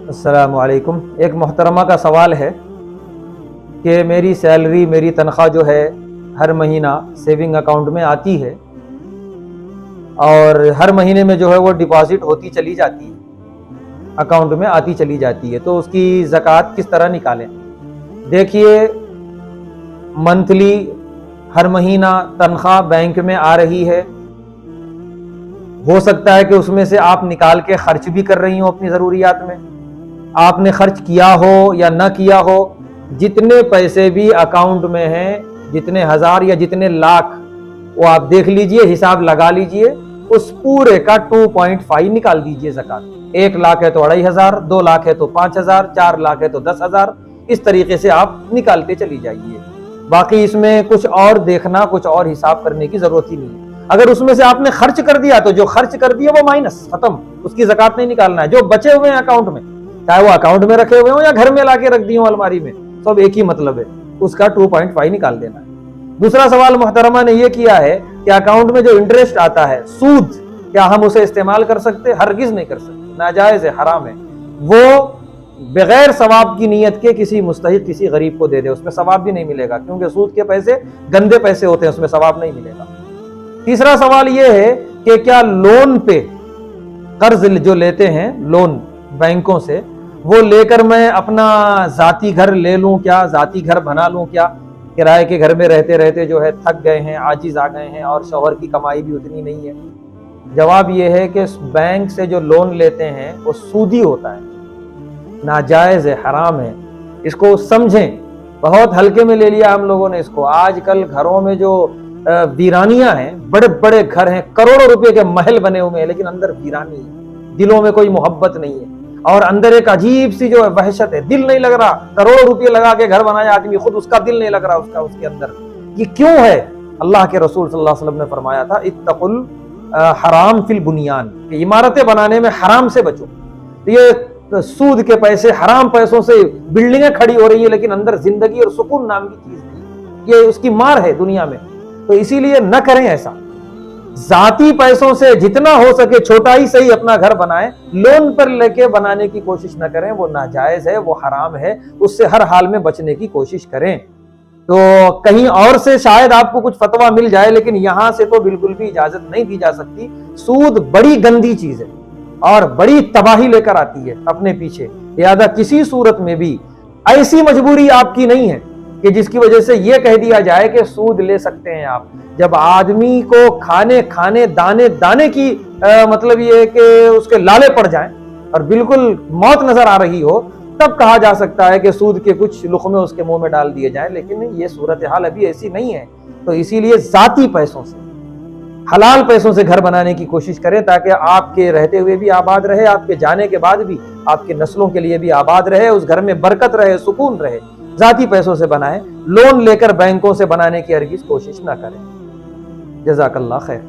السلام علیکم۔ ایک محترمہ کا سوال ہے کہ میری سیلری، میری تنخواہ جو ہے ہر مہینہ سیونگ اکاؤنٹ میں آتی ہے اور ہر مہینے میں جو ہے وہ ڈپازٹ ہوتی چلی جاتی ہے، اکاؤنٹ میں آتی چلی جاتی ہے، تو اس کی زکوٰۃ کس طرح نکالیں؟ دیکھیے، منتھلی ہر مہینہ تنخواہ بینک میں آ رہی ہے، ہو سکتا ہے کہ اس میں سے آپ نکال کے خرچ بھی کر رہی ہوں اپنی ضروریات میں، آپ نے خرچ کیا ہو یا نہ کیا ہو، جتنے پیسے بھی اکاؤنٹ میں ہیں، جتنے ہزار یا جتنے لاکھ، وہ آپ دیکھ لیجئے، حساب لگا لیجئے، اس پورے کا 2.5 نکال دیجئے زکوٰۃ۔ 1 لاکھ ہے تو 2500، 2 لاکھ ہے تو 5000، 4 لاکھ ہے تو 10,000، اس طریقے سے آپ نکالتے چلی جائیے۔ باقی اس میں کچھ اور دیکھنا، کچھ اور حساب کرنے کی ضرورت ہی نہیں ہے۔ اگر اس میں سے آپ نے خرچ کر دیا تو جو خرچ کر دیا وہ مائنس، ختم، اس کی زکوٰۃ نہیں نکالنا ہے۔ جو بچے ہوئے ہیں اکاؤنٹ میں، چاہے وہ اکاؤنٹ میں رکھے ہوئے ہوں یا گھر میں لا کے رکھ دی ہوں الماری میں، سب ایک ہی مطلب ہے، اس کا 2.5 نکال دینا ہے۔ دوسرا سوال محترمہ نے یہ کیا ہے کہ اکاؤنٹ میں جو انٹرسٹ آتا ہے، سود، کیا ہم اسے استعمال کر سکتے؟ ہرگز نہیں کر سکتے، ناجائز ہے، حرام ہے۔ وہ بغیر ثواب کی نیت کے کسی مستحق، کسی غریب کو دے دے، اس میں ثواب بھی نہیں ملے گا، کیونکہ سود کے پیسے گندے پیسے ہوتے ہیں، اس میں ثواب نہیں ملے گا۔ تیسرا سوال یہ ہے کہ کیا لون پہ قرض جو لیتے ہیں لون بینکوں سے، وہ لے کر میں اپنا ذاتی گھر لے لوں کیا، ذاتی گھر بنا لوں کیا؟ کرائے کے گھر میں رہتے رہتے جو ہے تھک گئے ہیں، عاجز آ گئے ہیں، اور شوہر کی کمائی بھی اتنی نہیں ہے۔ جواب یہ ہے کہ بینک سے جو لون لیتے ہیں وہ سودی ہوتا ہے، ناجائز ہے، حرام ہے، اس کو سمجھیں۔ بہت ہلکے میں لے لیا ہم لوگوں نے اس کو۔ آج کل گھروں میں جو ویرانیاں ہیں، بڑے بڑے گھر ہیں، کروڑوں روپے کے محل بنے ہوئے ہیں، لیکن اندر ویرانی ہے، دلوں میں کوئی محبت نہیں ہے، اور اندر ایک عجیب سی جو وحشت ہے، دل نہیں لگ رہا۔ کروڑوں روپے لگا کے گھر بنایا آدمی، خود اس کا دل نہیں لگ رہا اس کے اندر۔ یہ کیوں ہے؟ اللہ کے رسول صلی اللہ علیہ وسلم نے فرمایا تھا، اتقوا الحرام فی البنیان، کہ عمارتیں بنانے میں حرام سے بچو۔ یہ سود کے پیسے، حرام پیسوں سے بلڈنگیں کھڑی ہو رہی ہیں، لیکن اندر زندگی اور سکون نام کی چیز نہیں، یہ اس کی مار ہے دنیا میں۔ تو اسی لیے نہ کریں ایسا، ذاتی پیسوں سے جتنا ہو سکے چھوٹا ہی صحیح اپنا گھر بنائیں، لون پر لے کے بنانے کی کوشش نہ کریں، وہ ناجائز ہے، وہ حرام ہے، اس سے ہر حال میں بچنے کی کوشش کریں۔ تو کہیں اور سے شاید آپ کو کچھ فتویٰ مل جائے، لیکن یہاں سے تو بالکل بھی اجازت نہیں دی جا سکتی۔ سود بڑی گندی چیز ہے اور بڑی تباہی لے کر آتی ہے اپنے پیچھے، لہذا کسی صورت میں بھی ایسی مجبوری آپ کی نہیں ہے کہ جس کی وجہ سے یہ کہہ دیا جائے کہ سود لے سکتے ہیں آپ۔ جب آدمی کو کھانے دانے کی مطلب یہ ہے کہ اس کے لالے پڑ جائیں اور بالکل موت نظر آ رہی ہو، تب کہا جا سکتا ہے کہ سود کے کچھ لقمے اس کے منہ میں ڈال دیے جائیں، لیکن یہ صورتحال ابھی ایسی نہیں ہے۔ تو اسی لیے ذاتی پیسوں سے، حلال پیسوں سے گھر بنانے کی کوشش کریں، تاکہ آپ کے رہتے ہوئے بھی آباد رہے، آپ کے جانے کے بعد بھی آپ کے نسلوں کے لیے بھی آباد رہے، اس گھر میں برکت رہے، سکون رہے۔ ذاتی پیسوں سے بنائیں، لون لے کر بینکوں سے بنانے کی ہرگز کوشش نہ کریں۔ جزاک اللہ خیر۔